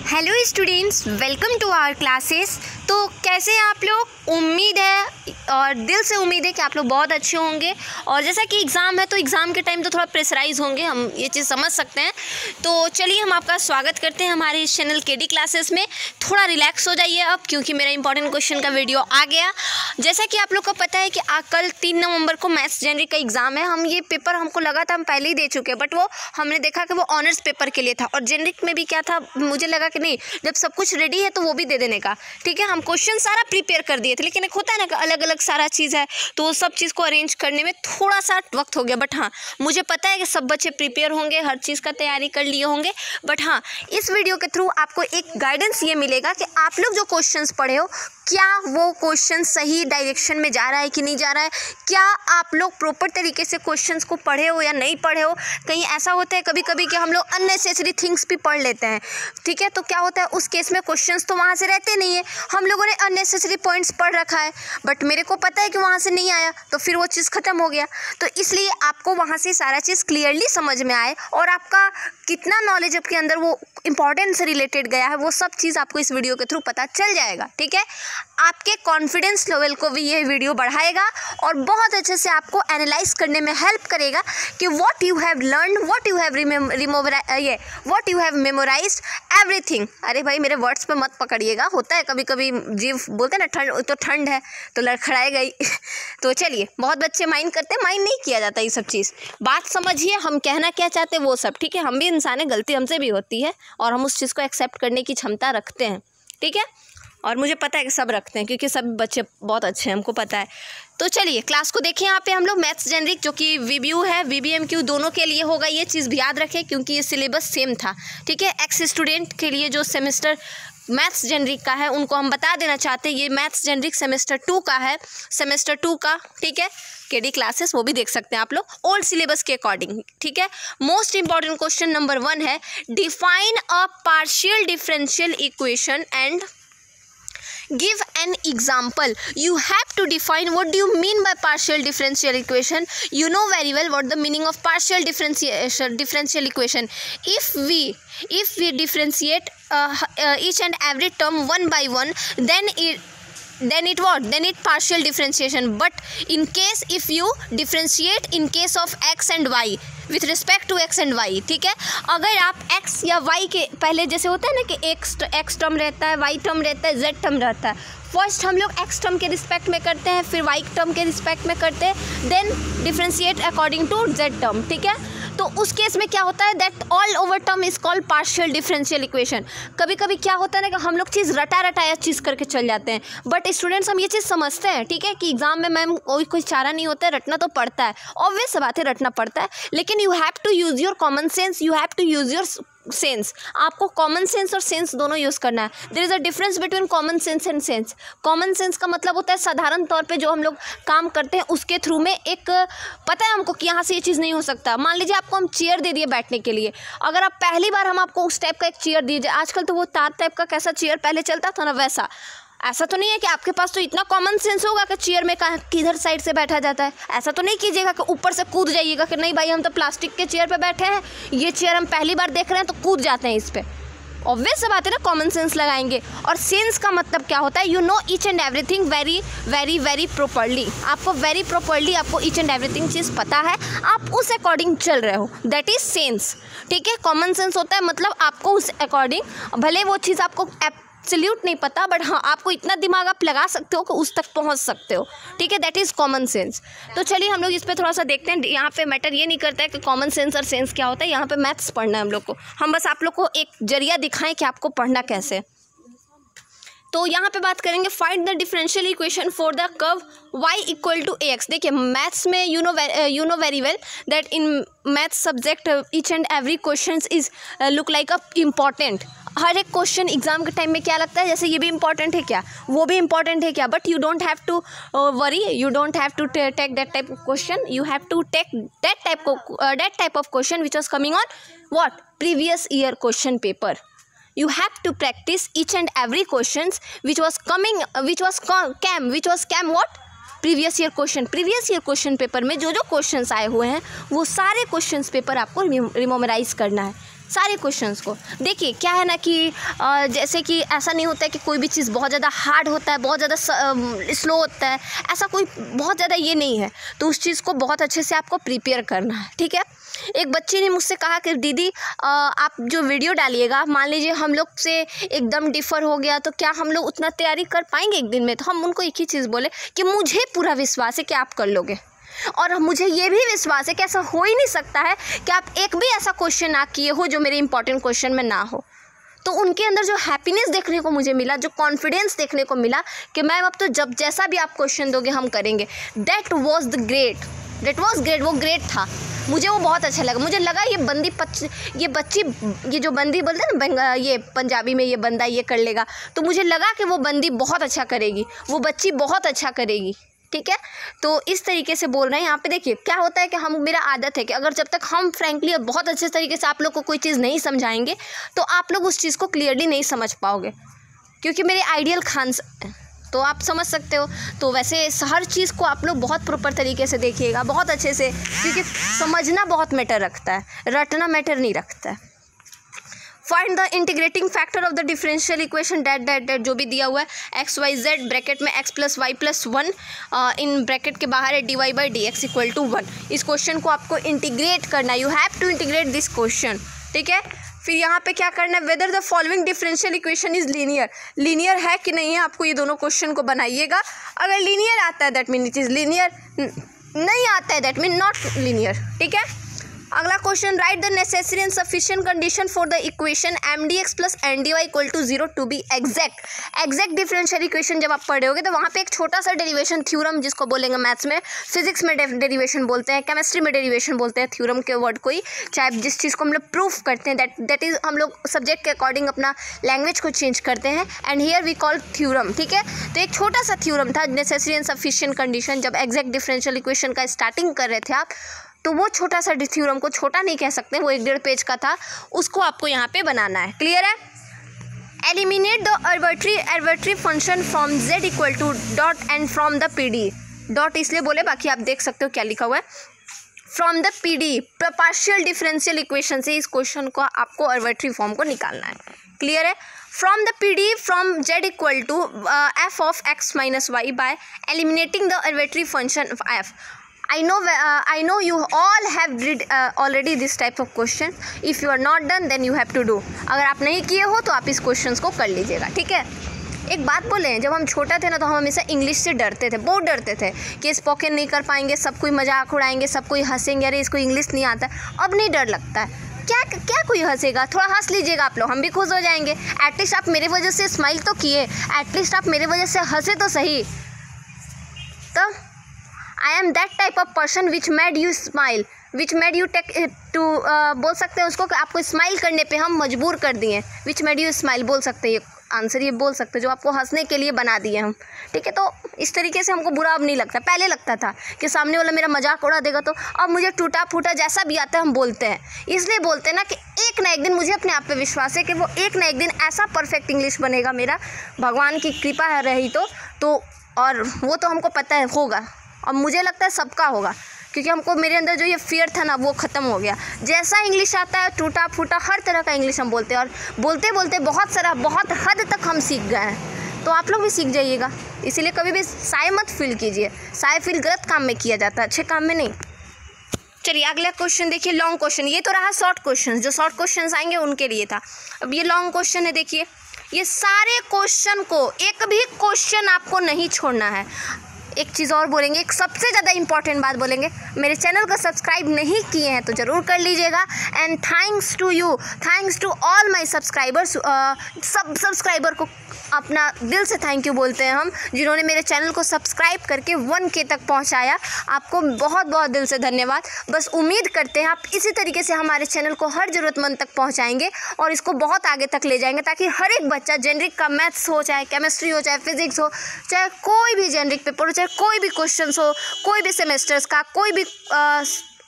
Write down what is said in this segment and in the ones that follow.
Hello students, welcome to our classes. तो कैसे हैं आप लोग? उम्मीद है और दिल से उम्मीद है कि आप लोग बहुत अच्छे होंगे। और जैसा कि एग्ज़ाम है तो एग्ज़ाम के टाइम तो थोड़ा प्रेशराइज होंगे, हम ये चीज़ समझ सकते हैं। तो चलिए हम आपका स्वागत करते हैं हमारे इस चैनल केडी क्लासेस में। थोड़ा रिलैक्स हो जाइए अब, क्योंकि मेरा इंपॉर्टेंट क्वेश्चन का वीडियो आ गया। जैसा कि आप लोग को पता है कि कल 3 नवंबर को मैथ्स जेनरिक का एग्ज़ाम है। हम ये पेपर हमको लगा था हम पहले ही दे चुके हैं, बट वो हमने देखा कि वो ऑनर्स पेपर के लिए था। और जेनरिक में भी क्या था, मुझे लगा कि नहीं, जब सब कुछ रेडी है तो वो भी दे देने का। ठीक है, हम क्वेश्चन सारा प्रिपेयर कर दिए थे, लेकिन एक होता है ना कि अलग अलग सारा चीज़ है, तो वो सब चीज़ को अरेंज करने में थोड़ा सा वक्त हो गया। बट हाँ, मुझे पता है कि सब बच्चे प्रिपेयर होंगे, हर चीज़ का तैयारी कर लिए होंगे। बट हाँ, इस वीडियो के थ्रू आपको एक गाइडेंस ये मिलेगा कि आप लोग जो क्वेश्चंस पढ़े हो, क्या वो क्वेश्चन सही डायरेक्शन में जा रहा है कि नहीं जा रहा है, क्या आप लोग प्रॉपर तरीके से क्वेश्चंस को पढ़े हो या नहीं पढ़े हो। कहीं ऐसा होता है कभी कभी कि हम लोग अननेसेसरी थिंग्स भी पढ़ लेते हैं। ठीक है, तो क्या होता है उस केस में क्वेश्चंस तो वहाँ से रहते नहीं है, हम लोगों ने अननेसेसरी पॉइंट्स पढ़ रखा है, बट मेरे को पता है कि वहाँ से नहीं आया, तो फिर वो चीज़ ख़त्म हो गया। तो इसलिए आपको वहाँ से सारा चीज़ क्लियरली समझ में आए और आपका कितना नॉलेज आपके अंदर वो इंपॉर्टेंट से रिलेटेड गया है, वो सब चीज़ आपको इस वीडियो के थ्रू पता चल जाएगा। ठीक है, आपके कॉन्फिडेंस लेवल को भी ये वीडियो बढ़ाएगा और बहुत अच्छे से आपको एनालाइज करने में हेल्प करेगा कि what you have learn, what you have memorised everything. अरे भाई, मेरे वर्ड्स पे मत पकड़िएगा, होता है कभी कभी जीव बोलते हैं ना, ठंड तो ठंड है तो लड़खड़ाएगा ही। तो चलिए, बहुत बच्चे माइंड करते हैं, माइंड नहीं किया जाता ये सब चीज़। बात समझिए, हम कहना क्या चाहते हैं वो सब। ठीक है, हम भी इंसान है, गलती हमसे भी होती है और हम उस चीज़ को एक्सेप्ट करने की क्षमता रखते हैं। ठीक है, और मुझे पता है कि सब रखते हैं, क्योंकि सब बच्चे बहुत अच्छे हैं, हमको पता है। तो चलिए क्लास को देखें। यहाँ पे हम लोग मैथ्स जेनरिक, जो कि वीबीयू है, वीबीएमक्यू दोनों के लिए होगा, ये चीज़ भी याद रखें, क्योंकि ये सिलेबस सेम था। ठीक है, एक्स स्टूडेंट के लिए जो सेमेस्टर मैथ्स जेनरिक का है उनको हम बता देना चाहते हैं, ये मैथ्स जेनरिक सेमेस्टर 2 का है, सेमेस्टर 2 का। ठीक है, केडी क्लासेस वो भी देख सकते हैं आप लोग, ओल्ड सिलेबस के अकॉर्डिंग। ठीक है, मोस्ट इंपॉर्टेंट क्वेश्चन नंबर 1 है, define a partial differential equation and give an example. You have to define what do you mean by partial differential equation. You know very well what the meaning of partial differential equation. If we differentiate each and every term one by one, then it partial differentiation. But in case if you differentiate in case of x and y with respect to x and y, ठीक है, अगर आप x या y के पहले जैसे होता है ना कि x टर्म रहता है, y टर्म रहता है, z टर्म रहता है, फर्स्ट हम लोग x टर्म के रिस्पेक्ट में करते हैं, फिर y टर्म के रिस्पेक्ट में करते हैं, then differentiate according to z term. ठीक है, तो उस केस में क्या होता है, that all over term is called partial differential equation. कभी कभी क्या होता है ना कि हम लोग चीज़ रटाया चीज़ करके चल जाते हैं, बट स्टूडेंट्स हम ये चीज़ समझते हैं। ठीक है, कि एग्जाम में मैम कोई चारा नहीं होता है, रटना तो पड़ता है, ऑब्वियस बात है, रटना पड़ता है, लेकिन you have to use your common sense, you have to use your sense. आपको कॉमन सेंस और सेंस दोनों यूज़ करना है। There is a difference between common sense and sense. Common sense का मतलब होता है साधारण तौर पे जो हम लोग काम करते हैं उसके थ्रू में एक पता है हमको कि यहाँ से ये चीज़ नहीं हो सकता। मान लीजिए आपको हम चेयर दे दिए बैठने के लिए, अगर आप पहली बार हम आपको उस टाइप का एक चेयर दीजिए, आजकल तो वो तार टाइप का कैसा चेयर पहले चलता था ना, वैसा ऐसा तो नहीं है कि आपके पास तो इतना कॉमन सेंस होगा कि चेयर में किधर साइड से बैठा जाता है। ऐसा तो नहीं कीजिएगा कि ऊपर से कूद जाइएगा कि नहीं भाई हम तो प्लास्टिक के चेयर पे बैठे हैं, ये चेयर हम पहली बार देख रहे हैं तो कूद जाते हैं इस पर। ऑब्वियस सा बात है ना, कॉमन सेंस लगाएंगे। और सेंस का मतलब क्या होता है, you know each and everything very very very properly. आपको वेरी प्रॉपरली आपको ईच एंड एवरीथिंग चीज़ पता है, आप उस अकॉर्डिंग चल रहे हो, दैट इज सेंस। ठीक है, कॉमन सेंस होता है मतलब आपको उस अकॉर्डिंग, भले वो चीज़ आपको एब्सोल्यूट नहीं पता, बट हाँ आपको इतना दिमाग आप लगा सकते हो कि उस तक पहुंच सकते हो। ठीक है, दैट इज़ कॉमन सेंस। तो चलिए हम लोग इस पर थोड़ा सा देखते हैं। यहाँ पे मैटर ये नहीं करता है कि कॉमन सेंस और सेंस क्या होता है, यहाँ पे मैथ्स पढ़ना है हम लोग को। हम बस आप लोग को एक जरिया दिखाएं कि आपको पढ़ना कैसे। तो यहाँ पे बात करेंगे, find the differential equation for the curve y equal to ax। देखिए मैथ्स में you know very well that in maths subject each and every question is look like a important. हर एक क्वेश्चन एग्जाम के time में क्या लगता है, जैसे ये भी इंपॉर्टेंट है क्या, वो भी इंपॉर्टेंट है क्या, but you don't have to worry, you don't have to take that type of question, you have to take that type of question which was coming on what previous year question paper. You have to practice each and every questions which was came what previous year question paper में जो questions आए हुए हैं वो सारे questions paper आपको रिमेमोराइज करना है। सारे क्वेश्चंस को। देखिए क्या है ना कि जैसे कि ऐसा नहीं होता है कि कोई भी चीज़ बहुत ज़्यादा हार्ड होता है, बहुत ज़्यादा स्लो होता है, ऐसा कोई बहुत ज़्यादा ये नहीं है। तो उस चीज़ को बहुत अच्छे से आपको प्रिपेयर करना है, ठीक है। एक बच्ची ने मुझसे कहा कि दीदी आप जो वीडियो डालिएगा, मान लीजिए हम लोग से एकदम डिफ़र हो गया तो क्या हम लोग उतना तैयारी कर पाएंगे एक दिन में? तो हम उनको एक ही चीज़ बोले कि मुझे पूरा विश्वास है कि आप कर लोगे, और मुझे ये भी विश्वास है कि ऐसा हो ही नहीं सकता है कि आप एक भी ऐसा क्वेश्चन ना किए हो जो मेरे इंपॉर्टेंट क्वेश्चन में ना हो। तो उनके अंदर जो हैप्पीनेस देखने को मुझे मिला, जो कॉन्फिडेंस देखने को मिला कि मैम अब तो जब जैसा भी आप क्वेश्चन दोगे हम करेंगे, दैट वॉज ग्रेट। वो ग्रेट था। मुझे वो बहुत अच्छा लगा। मुझे लगा ये बच्ची ये जो बंदी बोलते हैं ना, ये पंजाबी में ये बंदा ये कर लेगा, तो मुझे लगा कि वो बंदी बहुत अच्छा करेगी, वो बच्ची बहुत अच्छा करेगी, ठीक है। तो इस तरीके से बोल रहे हैं यहाँ पे। देखिए क्या होता है कि मेरा आदत है कि अगर जब तक हम फ्रैंकली और बहुत अच्छे तरीके से आप लोग को कोई चीज़ नहीं समझाएंगे तो आप लोग उस चीज़ को क्लियरली नहीं समझ पाओगे, क्योंकि मेरे आइडियल खान तो आप समझ सकते हो। तो वैसे हर चीज़ को आप लोग बहुत प्रॉपर तरीके से देखिएगा, बहुत अच्छे से, क्योंकि समझना बहुत मैटर रखता है, रटना मैटर नहीं रखता है। Find the integrating factor of the differential equation that जो भी दिया हुआ है, एक्स वाई जेड ब्रैकेट में X plus Y plus 1 in bracket के बाहर है D Y by D X equal to 1। इस क्वेश्चन को आपको इंटीग्रेट करना है, you have to integrate this question, ठीक है। फिर यहाँ पे क्या करना है, whether the following differential equation is linear है कि नहीं है, आपको ये दोनों क्वेश्चन को बनाइएगा। अगर लीनियर आता है that mean it is linear, नहीं आता है दैट मीन नॉट लीनियर, ठीक है। अगला question, write the necessary and sufficient condition for the equation M D X plus N D Y equal to 0 to be exact differential equation. जब आप पढ़े होगे तो वहाँ पे एक छोटा सा डेरिवेशन थ्योरम, जिसको बोलेंगे मैथ्स में, फिजिक्स में डेरिवेशन बोलते हैं, केमिस्ट्री में डेरिवेशन बोलते हैं थ्योरम के वर्ड को ही, चाहे जिस चीज़ को हम लोग प्रूफ करते हैं दैट इज हम लोग सब्जेक्ट के अकॉर्डिंग अपना लैंग्वेज को चेंज करते हैं, and here we call theorem, ठीक है। तो एक छोटा सा थ्योरम था, नेसेसरी एंड सफिशिएंट कंडीशन, जब एग्जैक्ट डिफरेंशियल इक्वेशन का स्टार्टिंग कर रहे थे आप, तो वो छोटा सा थ्योरम को, छोटा नहीं कह सकते, वो 1.5 पेज का था, उसको आपको यहाँ पे बनाना है। क्लियर है। Eliminate the arbitrary function from z equal to dot and from the P D. Dot इसलिए बोले, बाकी आप देख सकते हो क्या लिखा हुआ है, from the P D partial differential equation से इस क्वेश्चन को आपको अर्बिट्ररी फॉर्म को निकालना है। क्लियर है। From the P D from z equal to F of x minus Y by eliminating the arbitrary function f। I know you all have read already this type of question. If you are not done, then you have to do. अगर आप नहीं किए हो तो आप इस questions को कर लीजिएगा, ठीक है। एक बात बोले, जब हम छोटा थे ना तो हम हमेशा इंग्लिश से डरते थे, बहुत डरते थे कि स्पोकन नहीं कर पाएंगे, सब कोई मजाक उड़ाएंगे, सब कोई हंसेंगे, अरे इसको इंग्लिश नहीं आता। अब नहीं डर लगता है। क्या कोई हंसेगा, थोड़ा हंस लीजिएगा आप लोग, हम भी खुश हो जाएंगे। एटलीस्ट आप मेरे वजह से स्माइल तो किए, एटलीस्ट आप मेरे वजह से हंसे तो सही। तो I am that type of person which made you smile, which made you take to, बोल सकते हैं उसको कि आपको स्माइल करने पे हम मजबूर कर दिए, विच मेड यू स्माइल बोल सकते हैं, आंसर ये बोल सकते हैं, जो आपको हंसने के लिए बना दिए हम, ठीक है। तो इस तरीके से हमको बुरा अब नहीं लगता, पहले लगता था कि सामने वाला मेरा मजाक उड़ा देगा, तो अब मुझे टूटा फूटा जैसा भी आता है हम बोलते हैं। इसलिए बोलते हैं ना कि एक ना एक दिन, मुझे अपने आप पे विश्वास है कि वो एक ना एक दिन ऐसा परफेक्ट इंग्लिश बनेगा मेरा, भगवान की कृपा है रही तो और वो तो हमको पता है होगा, और मुझे लगता है सबका होगा, क्योंकि हमको, मेरे अंदर जो ये फियर था ना वो ख़त्म हो गया। जैसा इंग्लिश आता है टूटा फूटा हर तरह का इंग्लिश हम बोलते हैं, और बोलते बोलते बहुत हद तक हम सीख गए हैं। तो आप लोग भी सीख जाइएगा। इसीलिए कभी भी साय मत फील कीजिए, साय फील गलत काम में किया जाता है, अच्छे काम में नहीं। चलिए अगला क्वेश्चन देखिए, लॉन्ग क्वेश्चन। ये तो रहा शॉर्ट क्वेश्चन, जो शॉर्ट क्वेश्चन आएंगे उनके लिए था। अब ये लॉन्ग क्वेश्चन है, देखिए ये सारे क्वेश्चन को, एक भी क्वेश्चन आपको नहीं छोड़ना है। एक चीज़ और बोलेंगे, एक सबसे ज़्यादा इंपॉर्टेंट बात बोलेंगे, मेरे चैनल को सब्सक्राइब नहीं किए हैं तो ज़रूर कर लीजिएगा। And thanks to you, thanks to all my subscribers, सब सब्सक्राइबर को अपना दिल से थैंक यू बोलते हैं हम, जिन्होंने मेरे चैनल को सब्सक्राइब करके 1K तक पहुंचाया। आपको बहुत बहुत दिल से धन्यवाद। बस उम्मीद करते हैं आप इसी तरीके से हमारे चैनल को हर ज़रूरतमंद तक पहुंचाएंगे और इसको बहुत आगे तक ले जाएंगे, ताकि हर एक बच्चा, जेनरिक का मैथ्स हो, चाहे केमिस्ट्री हो, चाहे फिजिक्स हो, चाहे कोई भी जेनरिक पेपर हो, चाहे कोई भी क्वेश्चन हो, कोई भी सेमेस्टर्स का, कोई भी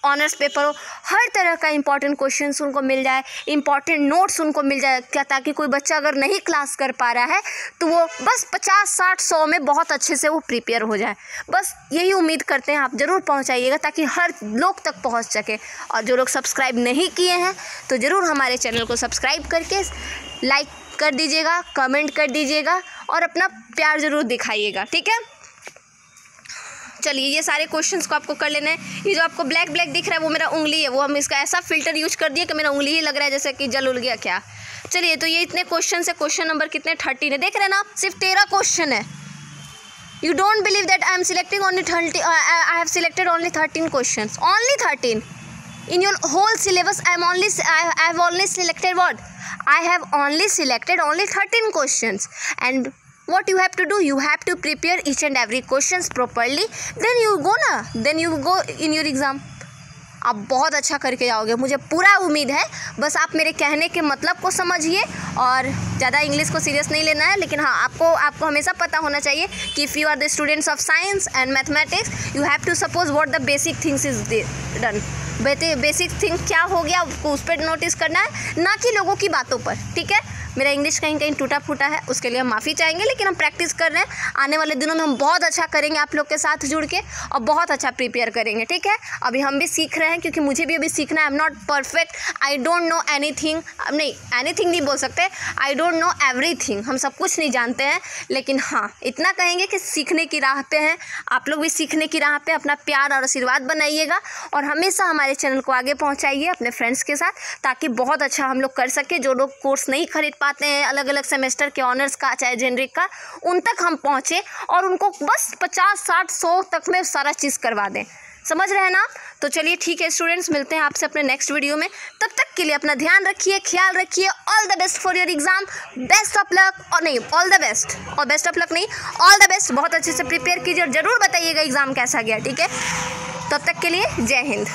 ऑनर्स पेपर हो, हर तरह का इंपॉर्टेंट क्वेश्चंस उनको मिल जाए, इंपॉर्टेंट नोट्स उनको मिल जाए क्या, ताकि कोई बच्चा अगर नहीं क्लास कर पा रहा है तो वो बस 50, 60, 100 में बहुत अच्छे से वो प्रिपेयर हो जाए। बस यही उम्मीद करते हैं, आप ज़रूर पहुंचाइएगा ताकि हर लोग तक पहुंच सके। और जो लोग सब्सक्राइब नहीं किए हैं तो ज़रूर हमारे चैनल को सब्सक्राइब करके लाइक कर दीजिएगा, कमेंट कर दीजिएगा और अपना प्यार ज़रूर दिखाइएगा, ठीक है। चलिए ये सारे क्वेश्चंस को आपको कर लेना है। ये जो आपको ब्लैक ब्लैक दिख रहा है वो मेरा उंगली है, वो हम इसका ऐसा फिल्टर यूज कर दिया कि मेरा उंगली ही लग रहा है जैसे कि जल उल गया क्या। चलिए तो ये इतने क्वेश्चन है, क्वेश्चन नंबर कितने 13 है, देख रहे हैं ना आप, सिर्फ 13 क्वेश्चन है। You don't believe that I am selecting only 30, I have selected only 13 question, only 13 in your whole syllabus. I have only selected what? I have only selected only 13 questions. And what you have to do? You have to prepare each and every questions properly. Then you go in your exam. आप बहुत अच्छा करके जाओगे, मुझे पूरा उम्मीद है। बस आप मेरे कहने के मतलब को समझिए और ज़्यादा इंग्लिश को सीरियस नहीं लेना है। लेकिन हाँ, आपको हमेशा पता होना चाहिए कि if you are the students of science and mathematics, you have to suppose what the basic things is done. Basic thing क्या हो गया आपको उस पर नोटिस करना है, ना कि लोगों की बातों पर, ठीक है। मेरा इंग्लिश कहीं कहीं टूटा फूटा है, उसके लिए हम माफ़ी चाहेंगे, लेकिन हम प्रैक्टिस कर रहे हैं। आने वाले दिनों में हम बहुत अच्छा करेंगे आप लोग के साथ जुड़ के और बहुत अच्छा प्रिपेयर करेंगे, ठीक है। अभी हम भी सीख रहे हैं क्योंकि मुझे भी अभी सीखना है। I am not perfect, I don't know anything, नहीं एनीथिंग नहीं बोल सकते, आई डोंट नो एवरीथिंग, हम सब कुछ नहीं जानते हैं। लेकिन हाँ, इतना कहेंगे कि सीखने की राह पे हैं आप लोग भी, सीखने की राह पे अपना प्यार और आशीर्वाद बनाइएगा और हमेशा हमारे चैनल को आगे पहुँचाइए अपने फ्रेंड्स के साथ, ताकि बहुत अच्छा हम लोग कर सके। जो लोग कोर्स नहीं खरीद पाते हैं अलग अलग सेमेस्टर के, ऑनर्स का चाहे जेनरिक का, उन तक हम पहुँचे और उनको बस 50, 60, 100 तक में सारा चीज़ करवा दें। समझ रहे हैं ना। तो चलिए ठीक है स्टूडेंट्स, मिलते हैं आपसे अपने नेक्स्ट वीडियो में। तब तक के लिए अपना ध्यान रखिए, ख्याल रखिए। All the best for your exam, best of luck, और नहीं ऑल द बेस्ट, और बेस्ट ऑफ लक नहीं, ऑल द बेस्ट। बहुत अच्छे से प्रिपेयर कीजिए और ज़रूर बताइएगा एग्ज़ाम कैसा गया, ठीक है। तब तक के लिए जय हिंद।